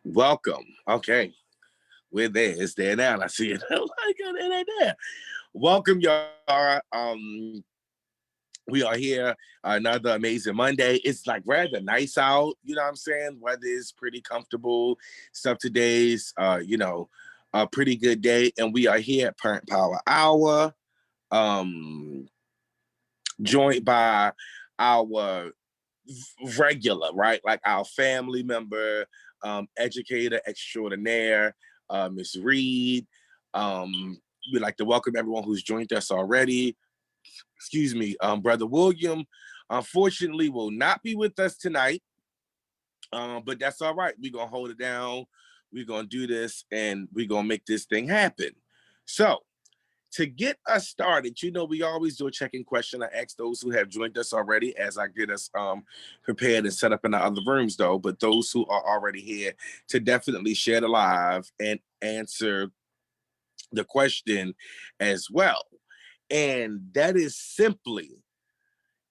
Welcome. Okay. We're there. It's there now. I see it. Oh my God, it ain't there. Welcome, y'all. We are here another amazing Monday. It's like rather nice out. You know what I'm saying? Weather is pretty comfortable. Stuff today's a pretty good day. And we are here at Parent Power Hour. Um joined by our regular, right? Like our family member, educator extraordinaire, Miss Reid. We'd like to welcome everyone who's joined us already. Excuse me, Brother William, unfortunately, will not be with us tonight, but that's all right. We're going to hold it down. We're going to do this, and we're going to make this thing happen. So, to get us started, we always do a check-in question. I ask those who have joined us already as I get us prepared and set up in the other rooms, though. But those who are already here to definitely share the live and answer the question as well. And that is simply,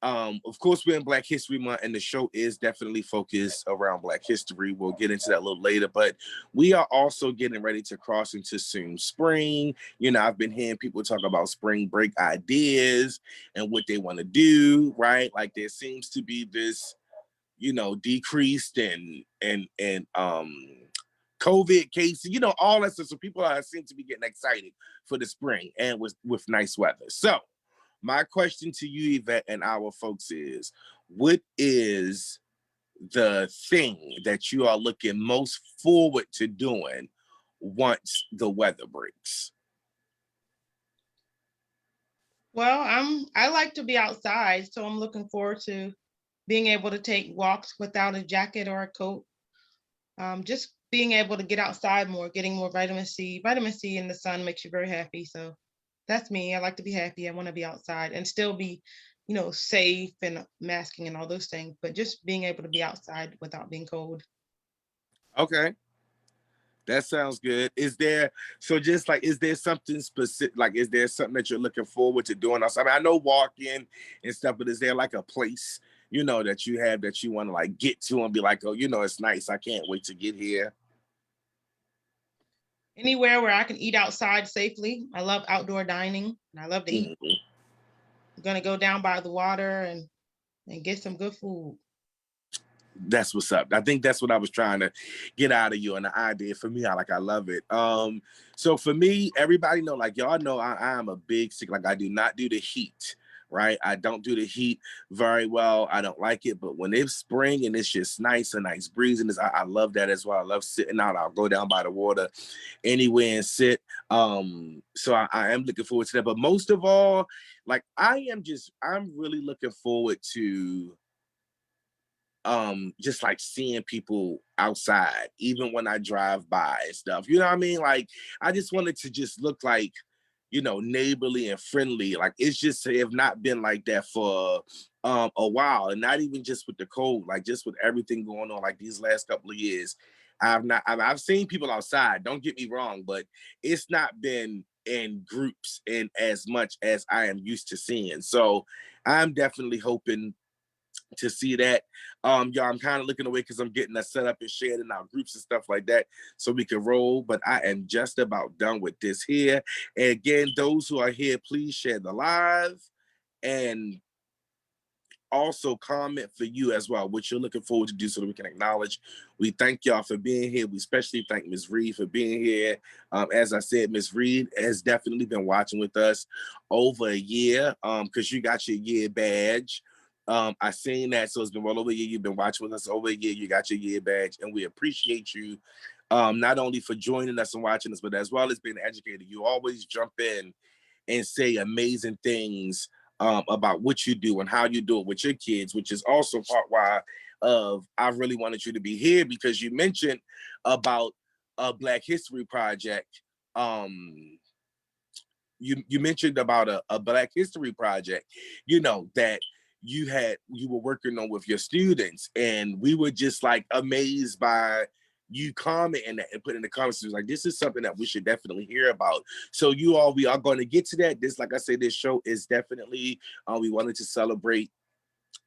of course, we're in Black History Month, and the show is definitely focused around Black history. We'll get into that a little later, but we are also getting ready to cross into soon spring. I've been hearing people talk about spring break ideas and what they want to do, right? Like there seems to be this, decreased and COVID cases, all that stuff. So people seem to be getting excited for the spring and with nice weather. So my question to you, Evette, and our folks is, what is the thing that you are looking most forward to doing once the weather breaks? Well, I like to be outside, so I'm looking forward to being able to take walks without a jacket or a coat. Just being able to get outside more, getting more vitamin C. Vitamin C in the sun makes you very happy. So that's me. I like to be happy. I want to be outside and still be, safe and masking and all those things, but just being able to be outside without being cold. Okay. That sounds good. Is there is there something specific? Like, is there something that you're looking forward to doing? I mean, I know walking and stuff, but is there like a place, that you have that you want to like get to and be like, oh, it's nice. I can't wait to get here. Anywhere where I can eat outside safely. I love outdoor dining and I love to eat. Mm-hmm. I'm gonna go down by the water and get some good food. That's what's up. I think that's what I was trying to get out of you, and the idea for me, I love it. So for me, everybody know, like y'all know, I am a big sick. Like I do not do the heat, right? I don't do the heat very well. I don't like it. But when it's spring and it's just nice, a nice breeze, and I love that as well. I love sitting out. I'll go down by the water anywhere and sit. So I am looking forward to that. But most of all, like I'm really looking forward to just like seeing people outside even when I drive by and stuff, you know what I mean? Like I just wanted to just look like, neighborly and friendly. Like it's just have not been like that for a while, and not even just with the cold, like just with everything going on like these last couple of years. I've seen people outside, don't get me wrong, but it's not been in groups and as much as I am used to seeing. So I'm definitely hoping to see that. Y'all, I'm kind of looking away because I'm getting that set up and shared in our groups and stuff like that so we can roll. But I am just about done with this here. And again, those who are here, please share the live and also comment for you as well, what you're looking forward to do so that we can acknowledge. We thank y'all for being here. We especially thank Ms. Reid for being here. As I said, Ms. Reid has definitely been watching with us over a year because you got your year badge. I seen that, so it's been well over a year. You've been watching with us over a year. You got your year badge, and we appreciate you not only for joining us and watching us, but as well as being an educator. You always jump in and say amazing things about what you do and how you do it with your kids, which is also part why of I really wanted you to be here, because you mentioned about a Black History Project. You mentioned about a Black History Project, that you were working on with your students, and we were just like amazed by you commenting that and put in the comments like this is something that we should definitely hear about. So we are going to get to that. This, like I said, this show is definitely we wanted to celebrate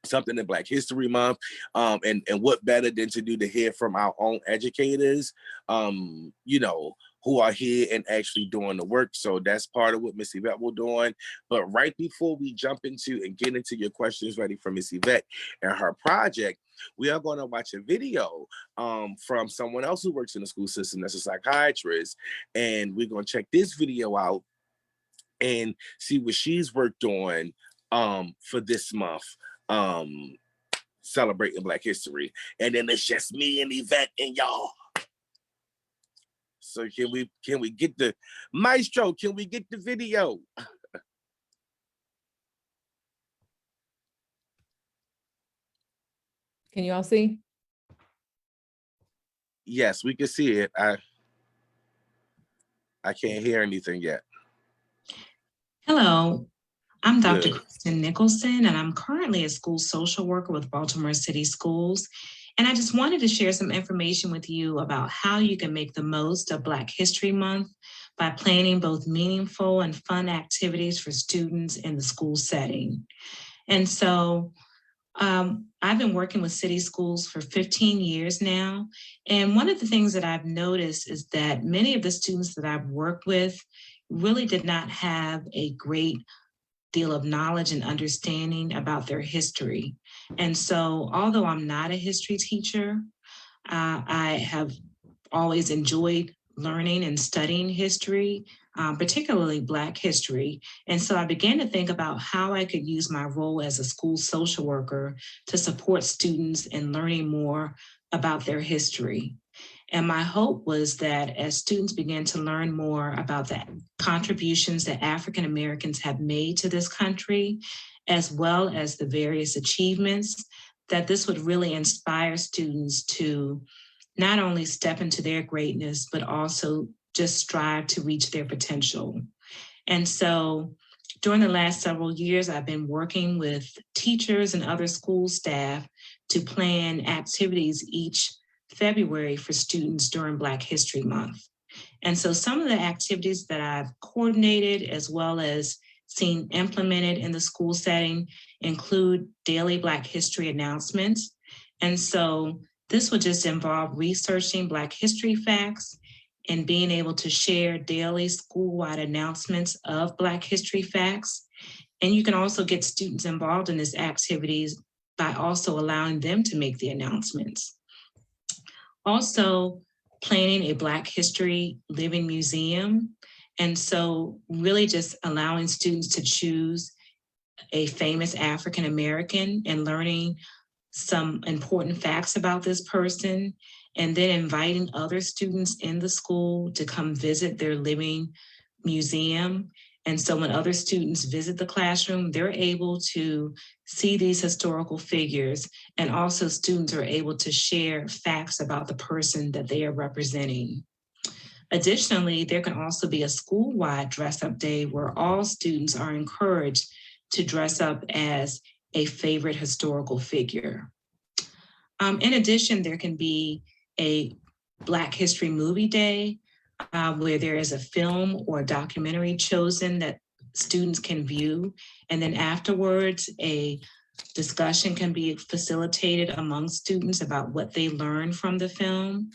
something in Black History Month. And what better than to hear from our own educators, you know, who are here and actually doing the work. So that's part of what Miss Evette will doing. But right before we jump into and get into your questions ready for Miss Evette and her project, we are going to watch a video from someone else who works in the school system that's a psychiatrist. And we're going to check this video out and see what she's worked on for this month, celebrating Black history. And then it's just me and Evette and y'all. So can we get the maestro? Can we get the video? Can you all see? Yes, we can see it. I can't hear anything yet. Hello, I'm Dr. Good. Kristen Nicholson, and I'm currently a school social worker with Baltimore City Schools. And I just wanted to share some information with you about how you can make the most of Black History Month by planning both meaningful and fun activities for students in the school setting. And so I've been working with city schools for 15 years now. And one of the things that I've noticed is that many of the students that I've worked with really did not have a great deal of knowledge and understanding about their history. And so, although I'm not a history teacher, I have always enjoyed learning and studying history, particularly Black history. And so I began to think about how I could use my role as a school social worker to support students in learning more about their history. And my hope was that as students began to learn more about the contributions that African Americans have made to this country, as well as the various achievements, that this would really inspire students to not only step into their greatness, but also just strive to reach their potential. And so during the last several years, I've been working with teachers and other school staff to plan activities each February for students during Black History Month. And so some of the activities that I've coordinated as well as seen implemented in the school setting include daily Black history announcements. And so this would just involve researching Black history facts and being able to share daily school-wide announcements of Black history facts. And you can also get students involved in these activities by also allowing them to make the announcements. Also, planning a Black History Living Museum. And so really just allowing students to choose a famous African American and learning some important facts about this person, and then inviting other students in the school to come visit their living museum. And so when other students visit the classroom, they're able to see these historical figures, and also students are able to share facts about the person that they are representing. Additionally, there can also be a school-wide dress-up day where all students are encouraged to dress up as a favorite historical figure. In addition, there can be a Black History Movie Day, where there is a film or a documentary chosen that students can view. And then afterwards, a discussion can be facilitated among students about what they learned from the film.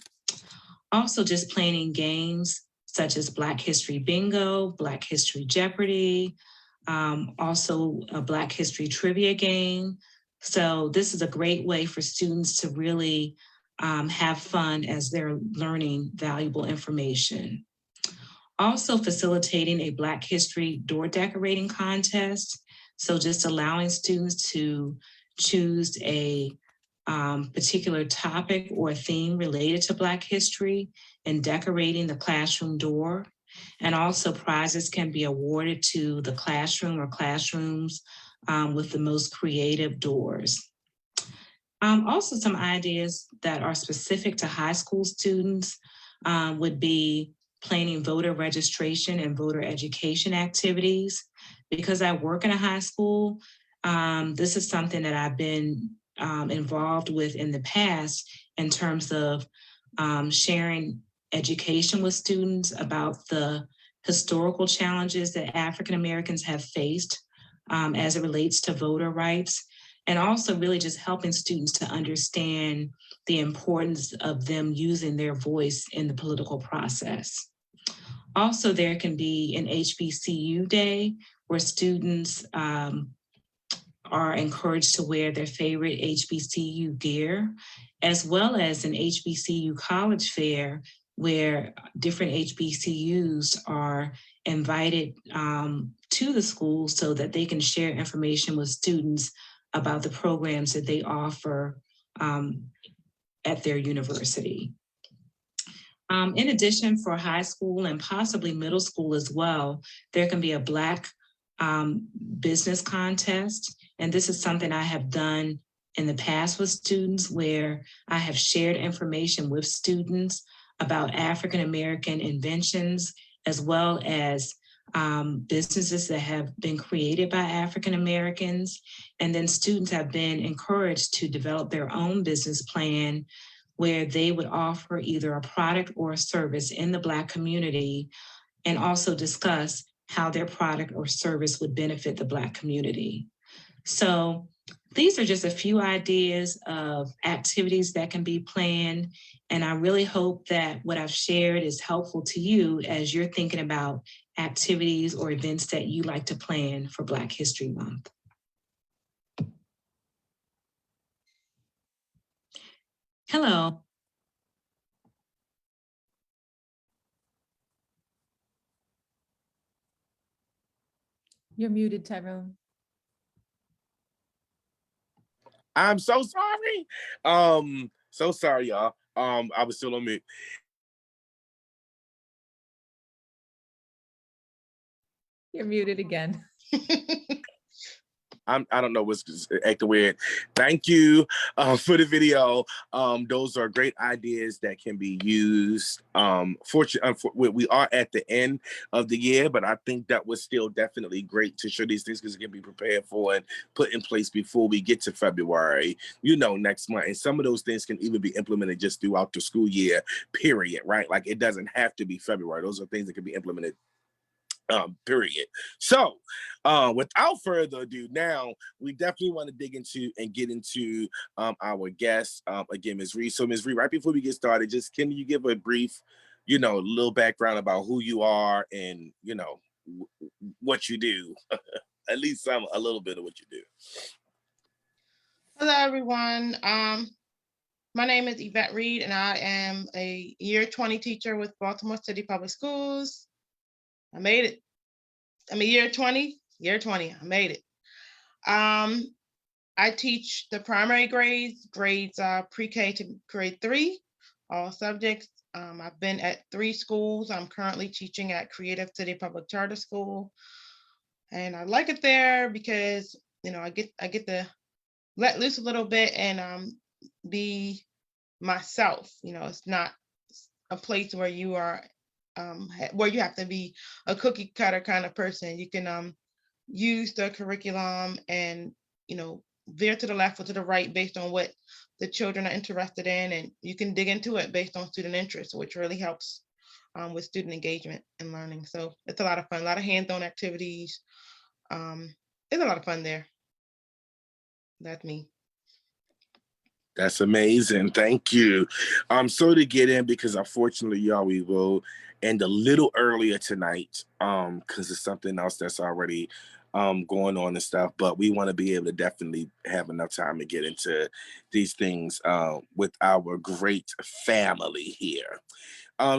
Also, just planning games such as Black History Bingo, Black History Jeopardy, also a Black History Trivia game. So this is a great way for students to really have fun as they're learning valuable information. Also facilitating a Black History door decorating contest. So just allowing students to choose a particular topic or theme related to Black history and decorating the classroom door. And also prizes can be awarded to the classroom or classrooms with the most creative doors. Also, some ideas that are specific to high school students would be planning voter registration and voter education activities. Because I work in a high school, this is something that I've been involved with in the past in terms of sharing education with students about the historical challenges that African Americans have faced as it relates to voter rights. and also really just helping students to understand the importance of them using their voice in the political process. Also, there can be an HBCU day where students are encouraged to wear their favorite HBCU gear, as well as an HBCU college fair where different HBCUs are invited to the school so that they can share information with students about the programs that they offer at their university. In addition, for high school and possibly middle school as well, there can be a Black business contest. And this is something I have done in the past with students, where I have shared information with students about African-American inventions, as well as businesses that have been created by African-Americans. And then students have been encouraged to develop their own business plan where they would offer either a product or a service in the Black community, and also discuss how their product or service would benefit the Black community. So these are just a few ideas of activities that can be planned. And I really hope that what I've shared is helpful to you as you're thinking about activities or events that you like to plan for Black History Month. Hello. You're muted, Tyrone. I'm so sorry. So sorry, y'all. I was still on mute. You're muted again. I don't know what's acting weird. Thank you for the video. Those are great ideas that can be used. We are at the end of the year, but I think that was still definitely great to show these things because it can be prepared for and put in place before we get to February, next month. And some of those things can even be implemented just throughout the school year, period, right? Like it doesn't have to be February. Those are things that can be implemented period. So without further ado, now we definitely want to dig into and get into our guest again, Ms. Reid. So Ms. Reid, right before we get started, just can you give a brief, little background about who you are and what you do? At least a little bit of what you do. Hello, everyone. My name is Evette Reid, and I am a year 20 teacher with Baltimore City Public Schools. I made it. I'm a year 20, I made it. I teach the primary grades pre-K to grade 3, all subjects. I've been at 3 schools. I'm currently teaching at Creative City Public Charter School. And I like it there because, I get to let loose a little bit and be myself. It's not a place where you are where you have to be a cookie cutter kind of person. You can use the curriculum and veer to the left or to the right based on what the children are interested in, and you can dig into it based on student interest, which really helps with student engagement and learning. So it's a lot of fun, a lot of hands-on activities. It's a lot of fun there. That's me. That's amazing. Thank you. So to get in, because unfortunately, y'all, we will end a little earlier tonight because it's something else that's already going on and stuff, but we want to be able to definitely have enough time to get into these things with our great family here.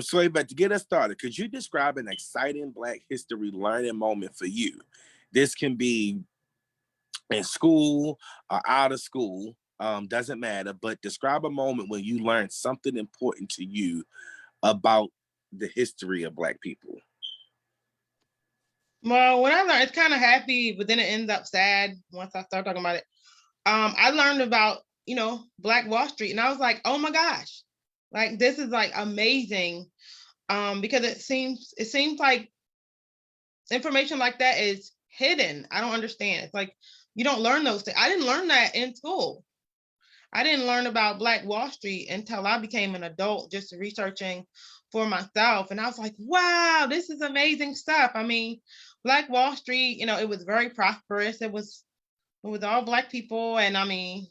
So, but to get us started, could you describe an exciting Black history learning moment for you? This can be in school or out of school. Doesn't matter, but describe a moment when you learned something important to you about the history of Black people. Well, when I learned, it's kind of happy, but then it ends up sad once I start talking about it. I learned about, Black Wall Street, and I was like, oh my gosh, like this is like amazing, because it seems like information like that is hidden. I don't understand. It's like you don't learn those things. I didn't learn that in school. I didn't learn about Black Wall Street until I became an adult, just researching for myself. And I was like, wow, this is amazing stuff. I mean, Black Wall Street, it was very prosperous. It was It was all Black people, and I mean,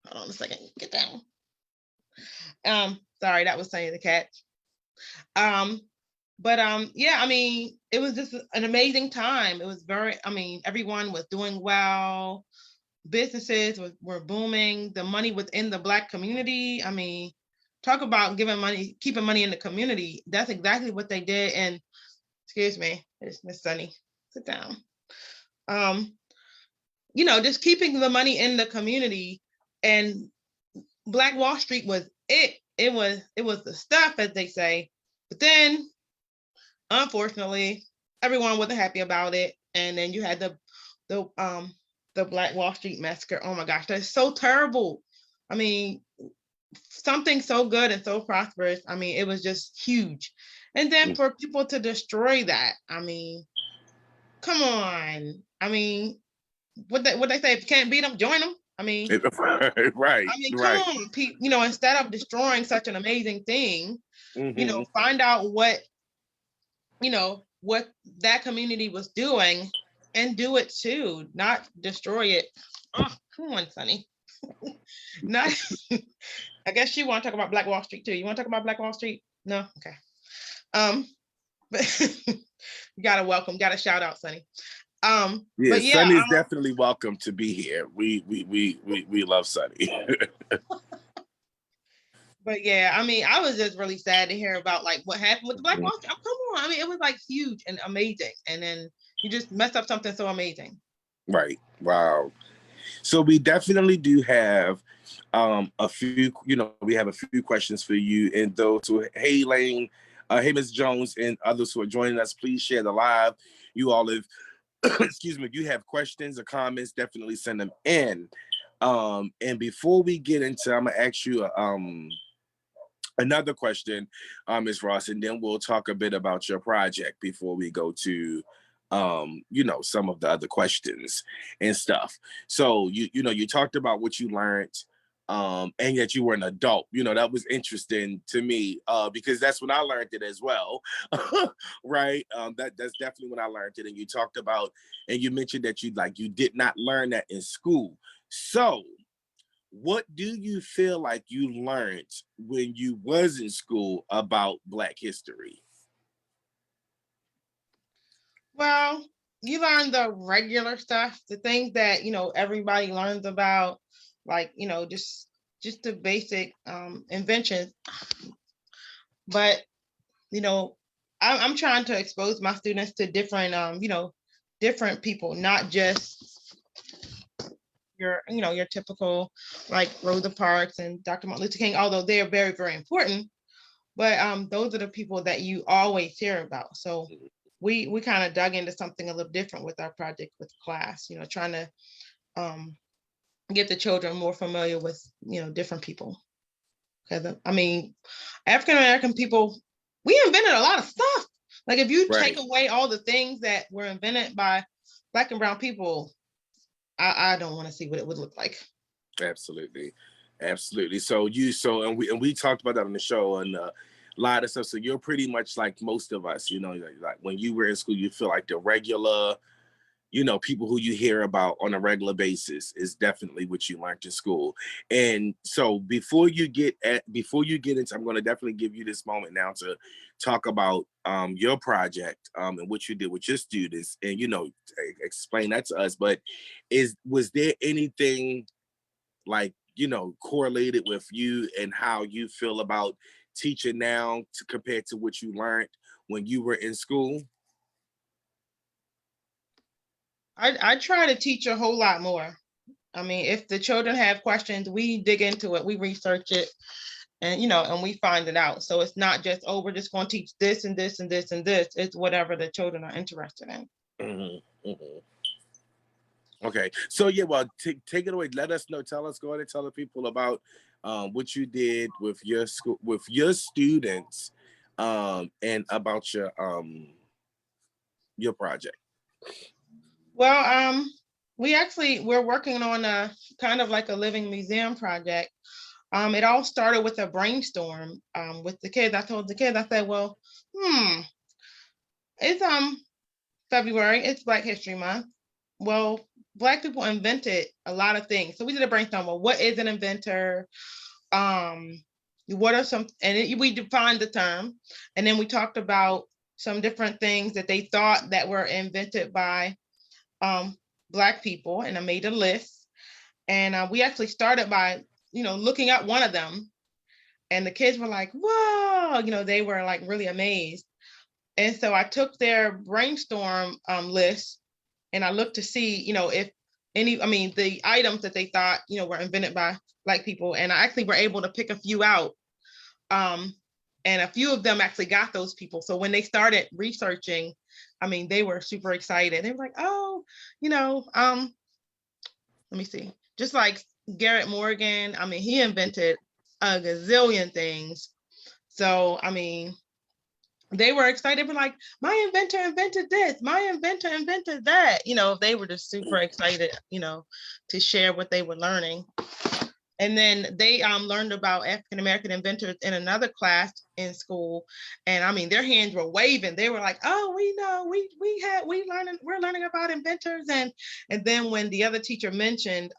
hold on a second, get down. Sorry, that was Sunny the cat. But yeah, I mean, it was just an amazing time. It was very, I mean, everyone was doing well. Businesses were booming. The money within the Black community. I mean, talk about giving money, keeping money in the community. That's exactly what they did. And excuse me, it's Miss Sunny. Sit down. You know, just keeping the money in the community, and Black Wall Street was it. It was the stuff, as they say. But then, unfortunately, everyone wasn't happy about it. And then you had the Black Wall Street massacre. Oh my gosh, that's so terrible. I mean, something so good and so prosperous. I mean, it was just huge. And then for people to destroy that, I mean, come on. I mean, what they say, if you can't beat them, join them. I mean, Right. I mean, come Right. on, you know, instead of destroying such an amazing thing, you know, Mhm. find out what, you know, what that community was doing and do it too, not destroy it. Oh, come on, Sonny. Not, I guess you want to talk about Black Wall Street too. You want to talk about Black Wall Street? No? Okay. But you gotta shout out, Sonny. Yeah, But yeah, Sunny is definitely welcome to be here. We love Sunny. but yeah, I mean, I was just really sad to hear about like what happened with the Black Wall Street. Oh, come on. I mean, it was like huge and amazing. And then you just messed up something so amazing. Right. Wow. So we definitely do have a few, you know, we have a few questions for you, and those who, hey Lane, hey Ms. Jones, and others who are joining us, please share the live. You all have excuse me, if you have questions or comments, definitely send them in. And before we get into, I'm gonna ask you another question, Ms. Ross, and then we'll talk a bit about your project before we go to you know, some of the other questions and stuff. So you know, you talked about what you learned, and yet you were an adult. You know, that was interesting to me, because that's when I learned it as well. Right. That's definitely when I learned it. And you talked about, and you mentioned that you did not learn that in school. So what do you feel like you learned when you was in school about Black history? Well, you learn the regular stuff, the things that, you know, everybody learns about, like, you know, just the basic inventions. But, you know, I'm trying to expose my students to different, you know, different people, not just your, you know, your typical like Rosa Parks and Dr. Martin Luther King, although they are very, very important. But those are the people that you always hear about. So we kind of dug into something a little different with our project with class, you know, trying to get the children more familiar with, you know, different people. Because I mean, African American people, we invented a lot of stuff. Like if you take Right. away all the things that were invented by Black and brown people, I don't want to see what it would look like. Absolutely. Absolutely. So and we talked about that on the show, and a lot of stuff. So you're pretty much like most of us, you know, like when you were in school, you feel like the regular, you know, people who you hear about on a regular basis is definitely what you learned in school. And so before you get into, I'm going to definitely give you this moment now to talk about your project, and what you did with your students, and, you know, explain that to us. But was there anything like, you know, correlated with you and how you feel about teaching now compared to what you learned when you were in school? I try to teach a whole lot more. I mean, if the children have questions, we dig into it, we research it, and, you know, and we find it out. So it's not just, oh, we're just going to teach this and this and this and this. It's whatever the children are interested in. Mm-hmm, mm-hmm. Okay, so yeah, well, take it away. Let us know. Go ahead and tell the people about what you did with your school, with your students, and about your project. Well, we're working on a kind of like a living museum project. It all started with a brainstorm with the kids. I told the kids, I said, well, it's February, it's Black History Month. Well, Black people invented a lot of things. So we did a brainstorm of what is an inventor, what are some, and we defined the term, and then we talked about some different things that they thought that were invented by Black people, and I made a list. And we actually started by, looking at one of them, and the kids were like, whoa, they were like really amazed. And so I took their brainstorm list, and I looked to see, if the items that they thought, were invented by Black people. And I actually were able to pick a few out. And a few of them actually got those people. So when they started researching, they were super excited. They were like, oh, let me see. Just like Garrett Morgan, he invented a gazillion things. So, they were excited, but like, my inventor invented this, my inventor invented that. They were just super excited, to share what they were learning. And then they learned about African-American inventors in another class in school. And their hands were waving. They were like, oh, we know, we're learning about inventors. And then when the other teacher mentioned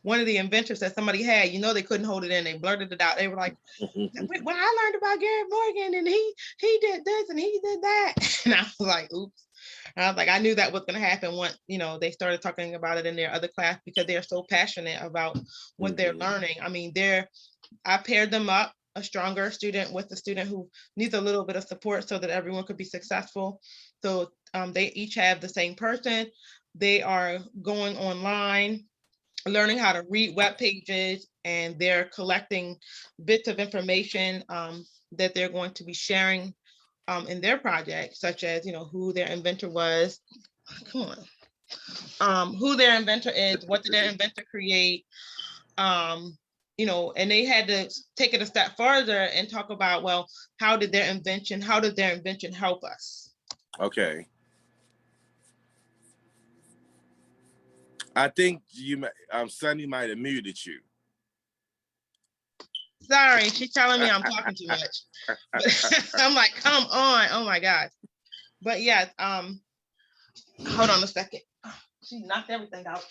one of the inventors that somebody had, they couldn't hold it in. They blurted it out. They were like, well, I learned about Garrett Morgan, and he did this and he did that. And I was like, oops. And I was like, I knew that was going to happen once, they started talking about it in their other class, because they're so passionate about what they're learning. I paired them up, a stronger student with a student who needs a little bit of support so that everyone could be successful. So they each have the same person. They are going online, learning how to read web pages, and they're collecting bits of information that they're going to be sharing in their project, such as, who their inventor was, who their inventor is, what did their inventor create, and they had to take it a step further and talk about, well, how did their invention help us? Okay. I think Sunny might have muted you. Sorry, she's telling me I'm talking too much. I'm like, come on, oh my gosh. But yes, hold on a second. She knocked everything out.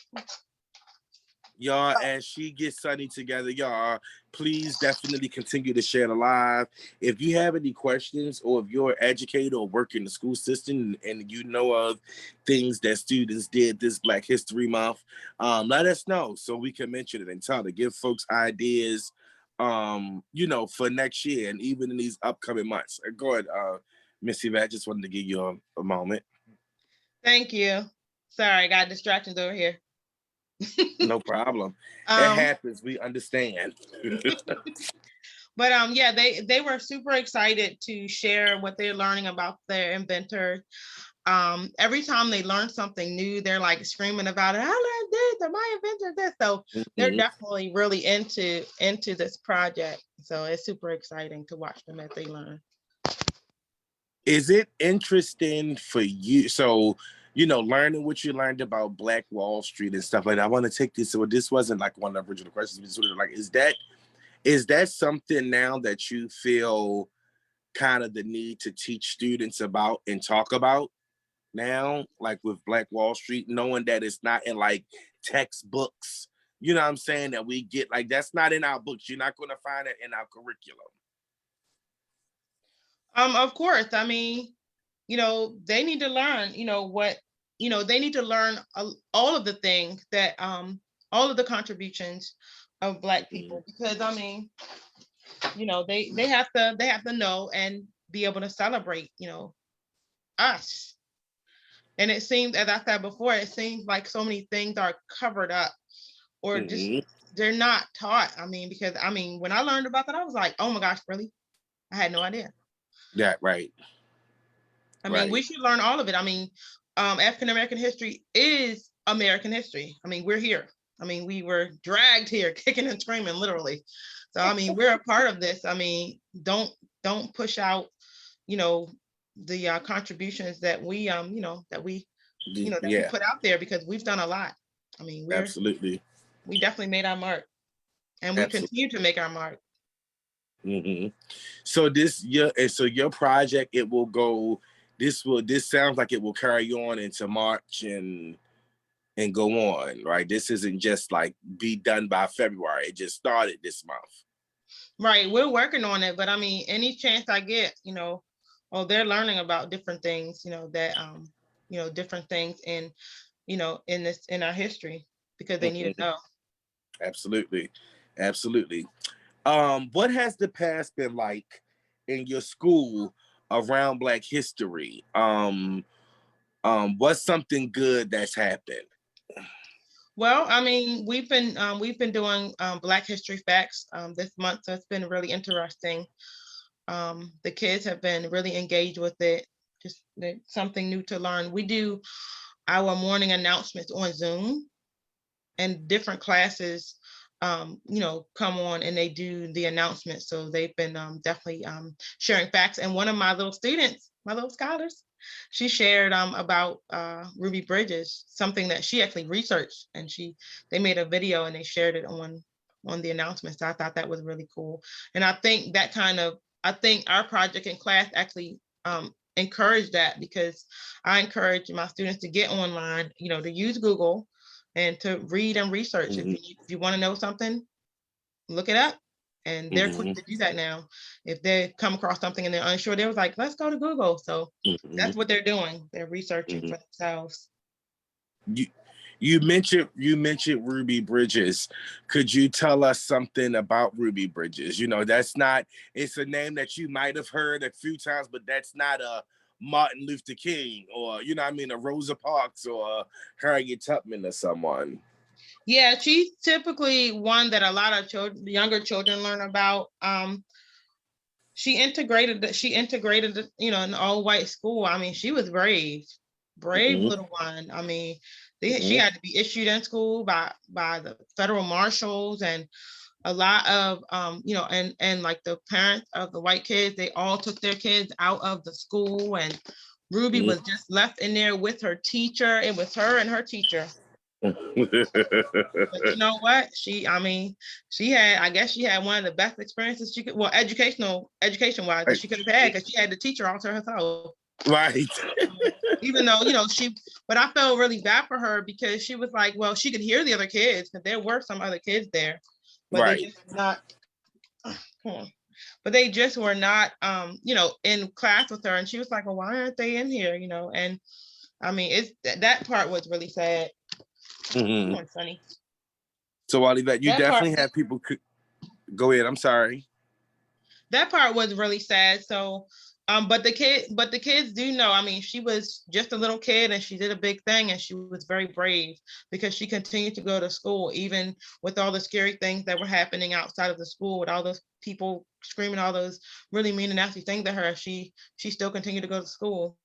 Y'all, as she gets Sunny together, y'all, please definitely continue to share the live. If you have any questions, or if you're an educator or work in the school system and you know of things that students did this Black History Month, let us know so we can mention it and tell to give folks ideas, for next year and even in these upcoming months. Go ahead, Miss Evette, just wanted to give you a moment. Thank you. Sorry, I got distractions over here. No problem. It happens. We understand. But yeah, they were super excited to share what they're learning about their inventors. Every time they learn something new, they're like screaming about it. I learned this, or my inventor this. So they're definitely really into this project. So it's super exciting to watch them as they learn. Is it interesting for you? So, learning what you learned about Black Wall Street and stuff like that. I want to take this. So this wasn't like one of the original questions. But sort of like, is that something now that you feel kind of the need to teach students about and talk about now, like with Black Wall Street, knowing that it's not in like textbooks, you know what I'm saying, that we get, like, that's not in our books. You're not going to find it in our curriculum. Of course, they need to learn, they need to learn all of the things that, all of the contributions of Black people, because they have to know and be able to celebrate, us. And it seems, as I said before, it seems like so many things are covered up, or just they're not taught. Because when I learned about that, I was like, oh my gosh, really? I had no idea. Yeah, right. We should learn all of it. African-American history is American history. We're here. We were dragged here, kicking and screaming, literally. So, we're a part of this. Don't push out, the contributions that we, we put out there, because we've done a lot. Absolutely. We definitely made our mark, and we continue to make our mark. So your project, this sounds like it will carry on into March, and and go on, right? This isn't just like be done by February. It just started this month. Right, we're working on it, but I mean, any chance I get, oh, they're learning about different things, that different things in, in our history, because they need to know. Absolutely. Absolutely. What has the past been like in your school around Black history? What's something good that's happened? Well, I mean, we've been doing Black History Facts this month, so it's been really interesting. The kids have been really engaged with it, just something new to learn. We do our morning announcements on Zoom, and different classes, come on and they do the announcements. So they've been definitely sharing facts. And one of my little students, my little scholars, she shared about Ruby Bridges, something that she actually researched, and they made a video and they shared it on the announcements. So I thought that was really cool. And I think I think our project in class actually encouraged that, because I encourage my students to get online, to use Google and to read and research. If you want to know something, look it up. And they're quick to do that now. If they come across something and they're unsure, they was like, let's go to Google. So that's what they're doing. They're researching for themselves. You mentioned Ruby Bridges. Could you tell us something about Ruby Bridges? It's a name that you might have heard a few times, but that's not a Martin Luther King or a Rosa Parks or a Harriet Tubman or someone. Yeah, she's typically one that a lot of younger children learn about. She integrated, in the all white school. I mean, she was brave little one. I mean, she had to be issued in school by the federal marshals, and a lot of and like the parents of the white kids, they all took their kids out of the school, and Ruby was just left in there with her teacher. It was her and her teacher. But you know what? I guess she had one of the best experiences she could, well, education wise, that she could have had, because she had the teacher all to herself. Right. Even though, but I felt really bad for her, because she was like, well, she could hear the other kids, because there were some other kids there, but they just not, but they just were not, in class with her. And she was like, well, why aren't they in here? And I mean, that part was really sad. Come on, Sonny. So, Evette, you definitely have people. Go ahead. I'm sorry. That part was really sad. So, but the kids do know. I mean, she was just a little kid, and she did a big thing, and she was very brave, because she continued to go to school, even with all the scary things that were happening outside of the school, with all those people screaming all those really mean and nasty things at her. She still continued to go to school.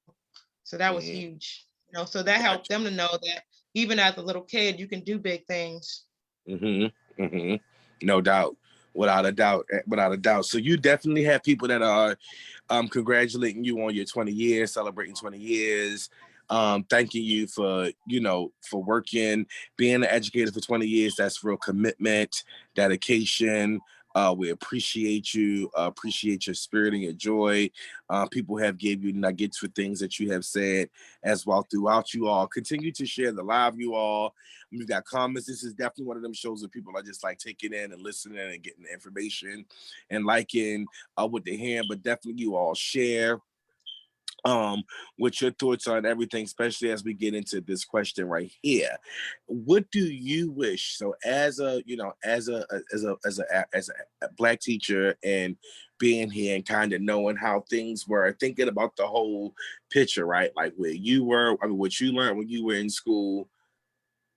So that was huge. So that helped them to know that even as a little kid, you can do big things. No doubt. Without a doubt. So you definitely have people that are congratulating you on your 20 years, celebrating 20 years, thanking you for working, being an educator for 20 years. That's real commitment, dedication. We appreciate you, appreciate your spirit and your joy. People have gave you nuggets for things that you have said as well throughout. You all continue to share the live, you all. We've got comments. This is definitely one of them shows where people are just like taking in and listening and getting the information and liking what they hear, but definitely you all share what your thoughts on everything, especially as we get into this question right here. What do you wish? So as a Black teacher, and being here and kind of knowing how things were, thinking about the whole picture, right? Like where you were, what you learned when you were in school,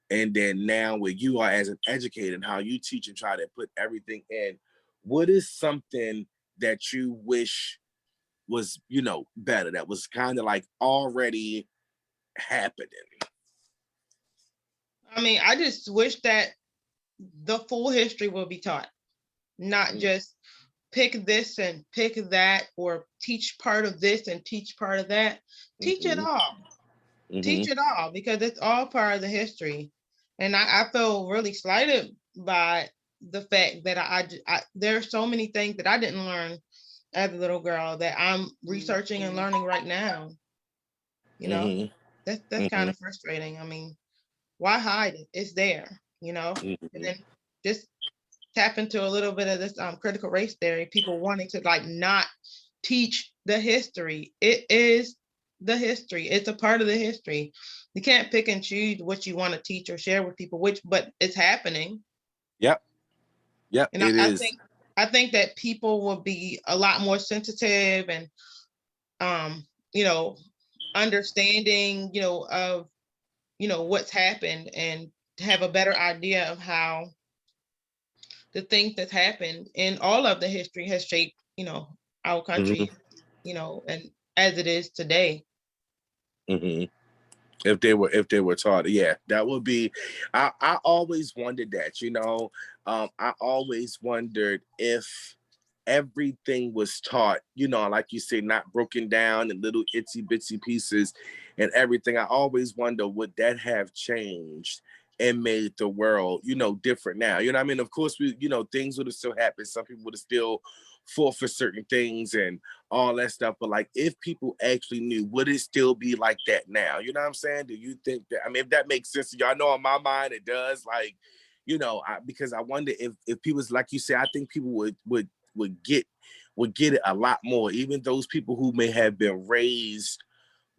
and then now where you are as an educator and how you teach and try to put everything in. What is something that you wish was, better, that was kind of like already happening? I mean, I just wish that the full history will be taught, not just pick this and pick that, or teach part of this and teach part of that. Teach it all. Teach it all, because it's all part of the history. And I feel really slighted by the fact that I there are so many things that I didn't learn as a little girl that I'm researching and learning right now. That's kind of frustrating. I mean, why hide it? It's there, you know? And Mhm. then just tap into a little bit of this critical race theory, people wanting to like not teach the history. It is the history. It's a part of the history. You can't pick and choose what you want to teach or share with people, but it's happening. Yep. Yep. And It is. I think that people will be a lot more sensitive and you know, understanding, of what's happened, and have a better idea of how the things that's happened in all of the history has shaped, our Mhm. country, and as it is today. Mhm. If they were taught, yeah, that would be. I always wondered that, I always wondered if everything was taught, like you say, not broken down in little itsy bitsy pieces and everything. I always wonder, would that have changed and made the world, different now? You know what I mean? Of course, things would have still happened. Some people would have still fought for certain things and all that stuff. But like, if people actually knew, would it still be like that now? You know what I'm saying? Do you think that? I mean, if that makes sense to y'all, know in my mind it does. Like, because I wonder if people, like you say, I think people would get it a lot more. Even those people who may have been raised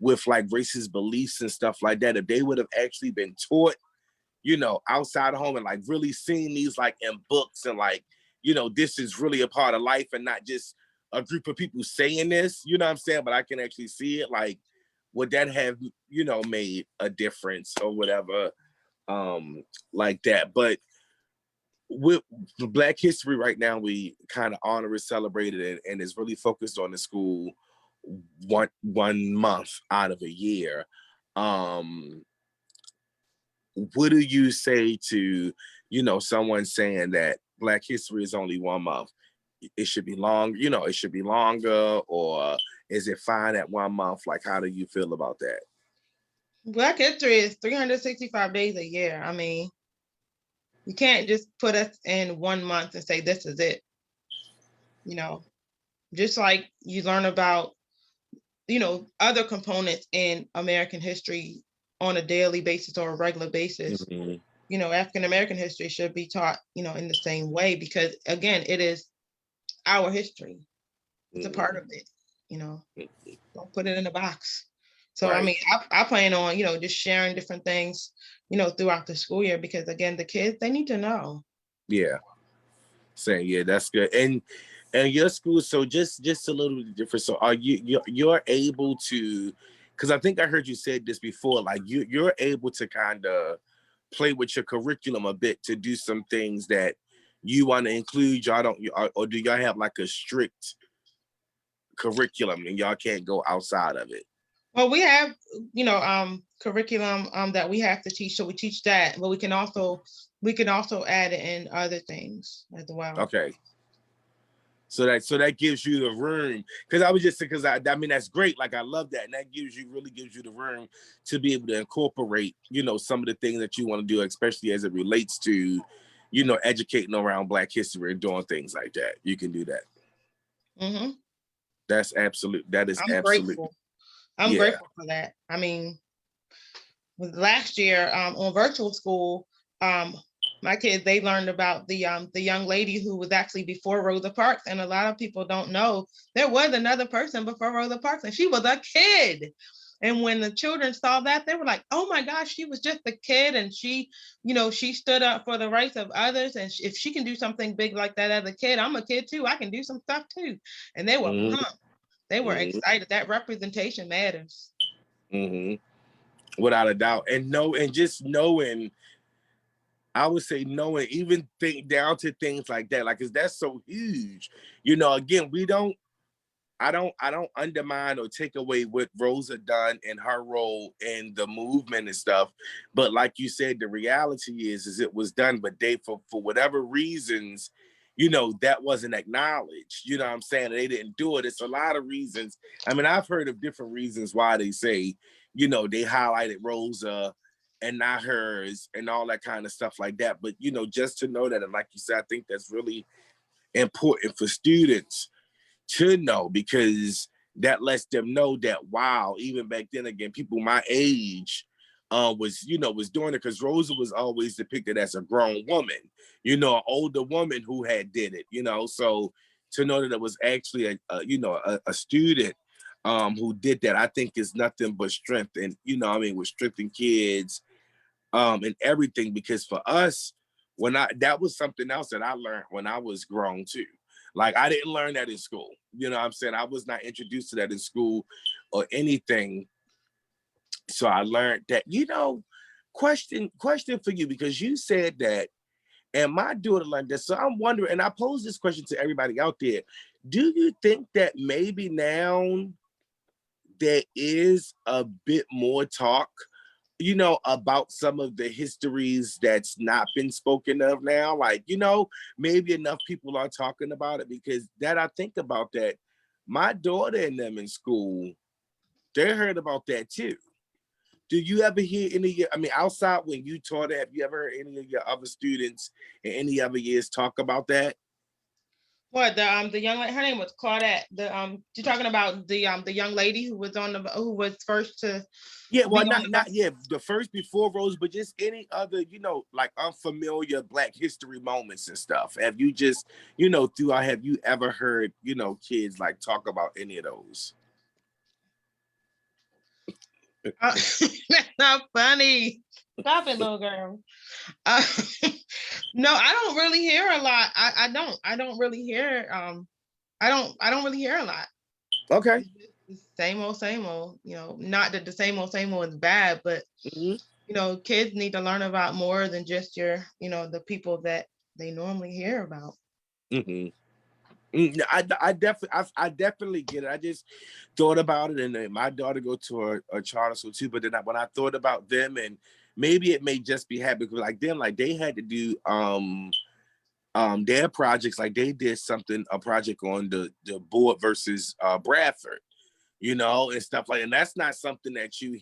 with like racist beliefs and stuff like that, if they would have actually been taught, outside of home and like really seeing these like in books and like, this is really a part of life and not just a group of people saying this, you know what I'm saying? But I can actually see it. Like, would that have, made a difference or whatever, like that? But with Black History right now, we kind of honor it, celebrate it, and it's really focused on the school one month out of a year. Um, what do you say to, someone saying that Black History is only 1 month? It should be long, it should be longer, or is it fine at 1 month? Like, how do you feel about that? Black history is 365 days a year. I mean, you can't just put us in 1 month and say this is it. Just like you learn about, other components in American history on a daily basis or a regular basis. Mhm. African American history should be taught, in the same way, because again, it is our history. It's a part of it. Don't put it in a box. So I Right. mean, I plan on, just sharing different things, throughout the school year, because again, the kids, they need to know. Yeah. Saying, yeah, that's good. And your school, so just a little bit different. So are you're able to, because I think I heard you said this before, like you're able to kind of play with your curriculum a bit to do some things that you want to include. Y'all don't, or do y'all have like a strict curriculum and y'all can't go outside of it? Well, we have, curriculum that we have to teach, so we teach that, but we can also add in other things as well. Okay. So that gives you the room, because I was just, because I mean, that's great. Like, I love that, and that really gives you the room to be able to incorporate, some of the things that you want to do, especially as it relates to, educating around Black history and doing things like that. You can do that. Mm-hmm. That's absolute. That is I'm absolute. grateful. I'm Yeah. grateful for that. I mean, with last year on virtual school, my kids, they learned about the young lady who was actually before Rosa Parks, and a lot of people don't know there was another person before Rosa Parks, and she was a kid. And when the children saw that, they were like, "Oh my gosh, she was just a kid, and she, she stood up for the rights of others. And if she can do something big like that as a kid, I'm a kid too. I can do some stuff too." And they were Mm-hmm. pumped. They were Mm-hmm. excited. That representation matters. Mm-hmm. Without a doubt, and just knowing, I would say knowing, even think down to things like that, like, cause that's so huge. Again, I don't undermine or take away what Rosa done in her role in the movement and stuff. But like you said, the reality is it was done, but they, for whatever reasons, that wasn't acknowledged. You know what I'm saying? They didn't do it. It's a lot of reasons. I mean, I've heard of different reasons why they say, they highlighted Rosa and not hers and all that kind of stuff like that. But, just to know that, and like you said, I think that's really important for students to know, because that lets them know that, wow, even back then, again, people my age, was doing it, because Rosa was always depicted as a grown woman, an older woman who had did it, so to know that it was actually a student who did that, I think is nothing but strength. And with strength in kids and everything, because for us, that was something else that I learned when I was grown too. Like, I didn't learn that in school. I'm saying? I was not introduced to that in school or anything. So I learned that, question for you, because you said that, and my daughter learned this. So I'm wondering, and I pose this question to everybody out there. Do you think that maybe now there is a bit more talk, about some of the histories that's not been spoken of now? Like, maybe enough people are talking about it, because that I think about that. My daughter and them in school, they heard about that too. Do you ever hear any of your, outside when you taught it, have you ever heard any of your other students in any other years talk about that? What, the young lady, her name was Claudette. You're talking about the young lady who was who was first to Yeah, well, be on the bus? the first before Rose, but just any other, like unfamiliar Black history moments and stuff. Have you just, throughout, have you ever heard, kids like talk about any of those? That's not funny. Stop it, little girl. Uh, no, I don't really hear a lot. I don't really hear I don't really hear a lot. Okay. It's same old, not that the same old is bad, but Mhm. kids need to learn about more than just the people that they normally hear about. Mhm. I definitely get it. I just thought about it, and then my daughter go to a charter school too. But then when I thought about them, and maybe it may just be habit, because like them, like they had to do their projects, like they did a project on the board versus Bradford, and stuff like, and that's not something that you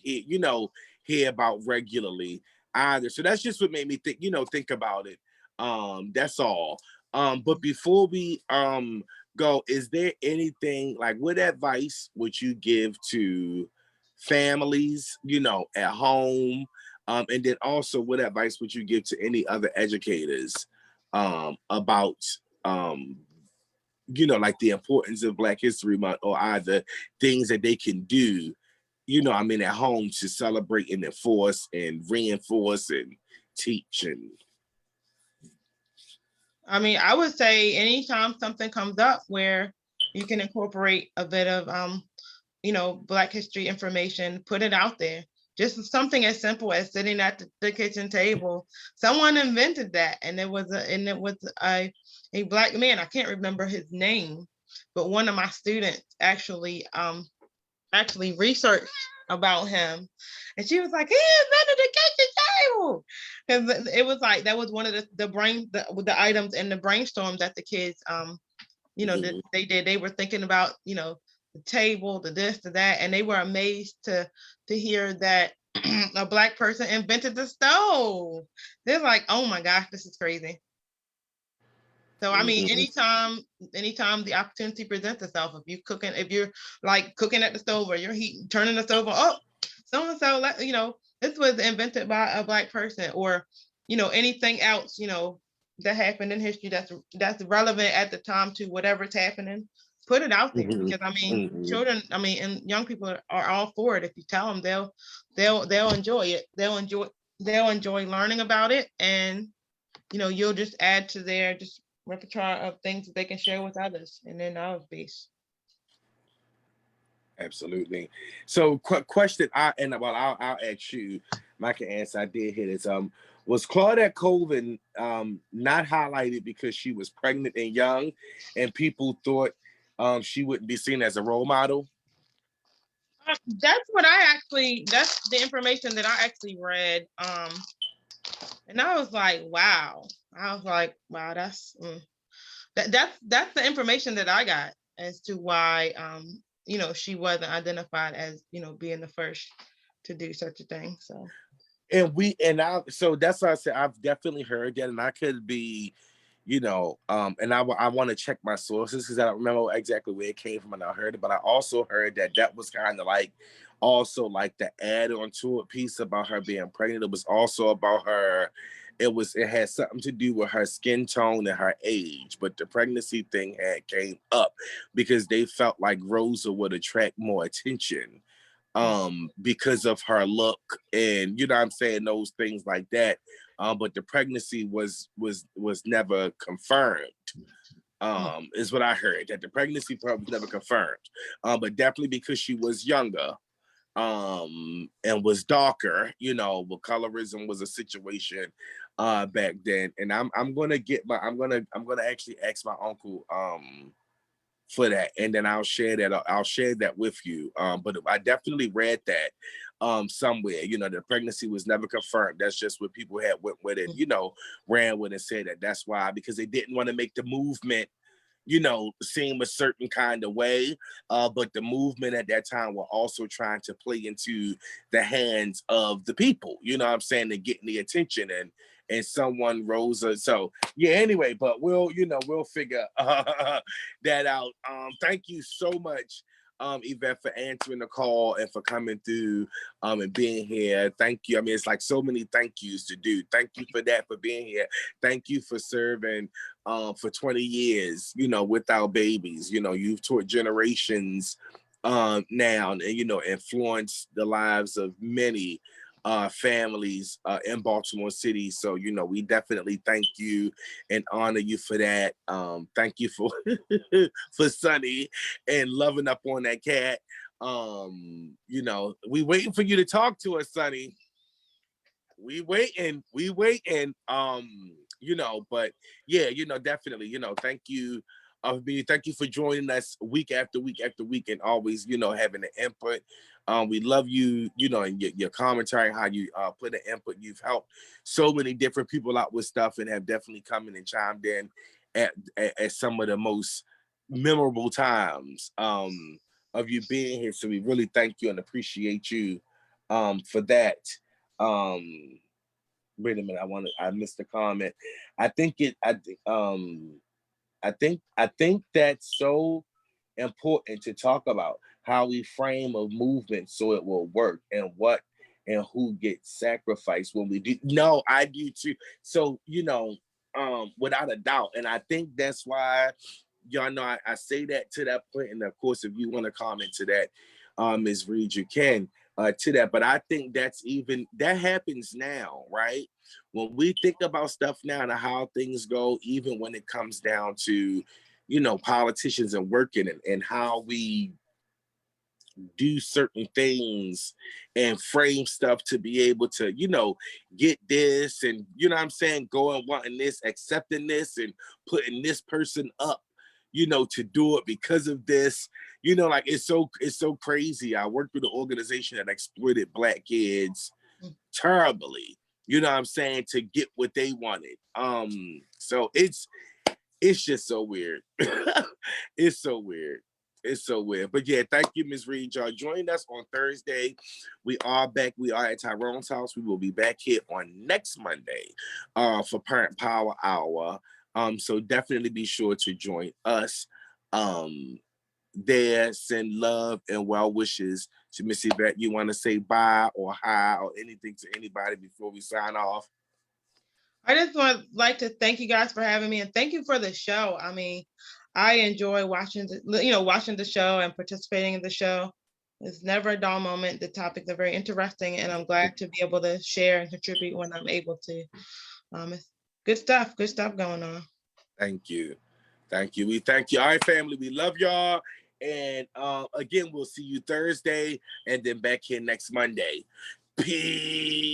hear about regularly either. So that's just what made me think about it. That's all. But before we go, is there anything, like, what advice would you give to families, at home? And then also, what advice would you give to any other educators about like the importance of Black History Month, or either things that they can do, at home to celebrate and enforce and reinforce and teach? And I would say anytime something comes up where you can incorporate a bit of Black history information, put it out there. Just something as simple as sitting at the kitchen table. Someone invented that, and it was a Black man. I can't remember his name, but one of my students actually researched about him, and she was like, he invented the kitchen table, because it was like that was one of the items in the brainstorm that the kids that they did. They were thinking about the table, the this, the that, and they were amazed to hear that a Black person invented the stove. They're like, oh my gosh, this is crazy. So anytime the opportunity presents itself, if you're like cooking at the stove, or you're turning the stove on, oh, so and so, this was invented by a Black person, or anything else, that happened in history that's relevant at the time to whatever's happening. Put it out there, because children, and young people are all for it. If you tell them, they'll enjoy it. They'll enjoy learning about it, and you'll just add to their just repertoire of things that they can share with others and then knowledge base. Absolutely. So question, I'll ask you, I can answer. I did hear this. Was Claudette Colvin not highlighted because she was pregnant and young, and people thought she wouldn't be seen as a role model? That's the information that I actually read. And I was like, wow. That's the information that I got as to why she wasn't identified as being the first to do such a thing. So So that's why I said I've definitely heard that, and I could be And I want to check my sources because I don't remember exactly where it came from and I heard it, but I also heard that was kind of like also like the add-on to it piece about her being pregnant. It was also about her. It had something to do with her skin tone and her age, but the pregnancy thing had came up because they felt like Rosa would attract more attention because of her look and you know what I'm saying, those things like that. But the pregnancy was never confirmed. Is what I heard, that the pregnancy part was never confirmed. But definitely because she was younger and was darker, but colorism was a situation back then. And I'm gonna actually ask my uncle for that, and then I'll share that with you. But I definitely read that somewhere. The pregnancy was never confirmed. That's just what people had went with it, ran with and said that's why, because they didn't want to make the movement seem a certain kind of way. But the movement at that time were also trying to play into the hands of the people, you know what I'm saying, and getting the attention and someone rose. So yeah, anyway, but we'll figure that out. Thank you so much, Evette, for answering the call and for coming through and being here. Thank you. I mean, it's like so many thank yous to do. Thank you for that, for being here. Thank you for serving for 20 years, with our babies. You've taught generations now and, influenced the lives of many families in Baltimore City. So, we definitely thank you and honor you for that. Thank you for for Sunny and loving up on that cat. We waiting for you to talk to us, Sunny. We waiting. But yeah, definitely, thank you. Thank you for joining us week after week after week and always, having the input. We love you, and your commentary, how you put the input. You've helped so many different people out with stuff and have definitely come in and chimed in at some of the most memorable times of you being here. So we really thank you and appreciate you for that. Wait a minute, I missed the comment. I think that's so important to talk about, how we frame a movement so it will work and what and who gets sacrificed when we do. No, I do too. So, without a doubt. And I think that's why, y'all know, I say that to that point. And of course, if you want to comment to that, Ms. Reid, you can to that. But I think that happens now, right? When we think about stuff now and how things go, even when it comes down to, politicians and working and how we do certain things and frame stuff to be able to, get this and, what I'm saying, going wanting this, accepting this and putting this person up, to do it because of this, like it's so crazy. I worked with an organization that exploited Black kids terribly, what I'm saying, to get what they wanted. So it's just so weird. It's so weird. It's so weird. But yeah, thank you, Ms. Reid. Y'all joined us on Thursday. We are back. We are at Tyrone's house. We will be back here on next Monday for Parent Power Hour. So definitely be sure to join us there. Send love and well wishes to Miss Evette. You want to say bye or hi or anything to anybody before we sign off? I just like to thank you guys for having me and thank you for the show. I mean, I enjoy watching the show and participating in the show. It's never a dull moment. The topics are very interesting and I'm glad to be able to share and contribute when I'm able to. It's good stuff going on. Thank you. We thank you. All right, family, we love y'all. And again, we'll see you Thursday and then back here next Monday. Peace.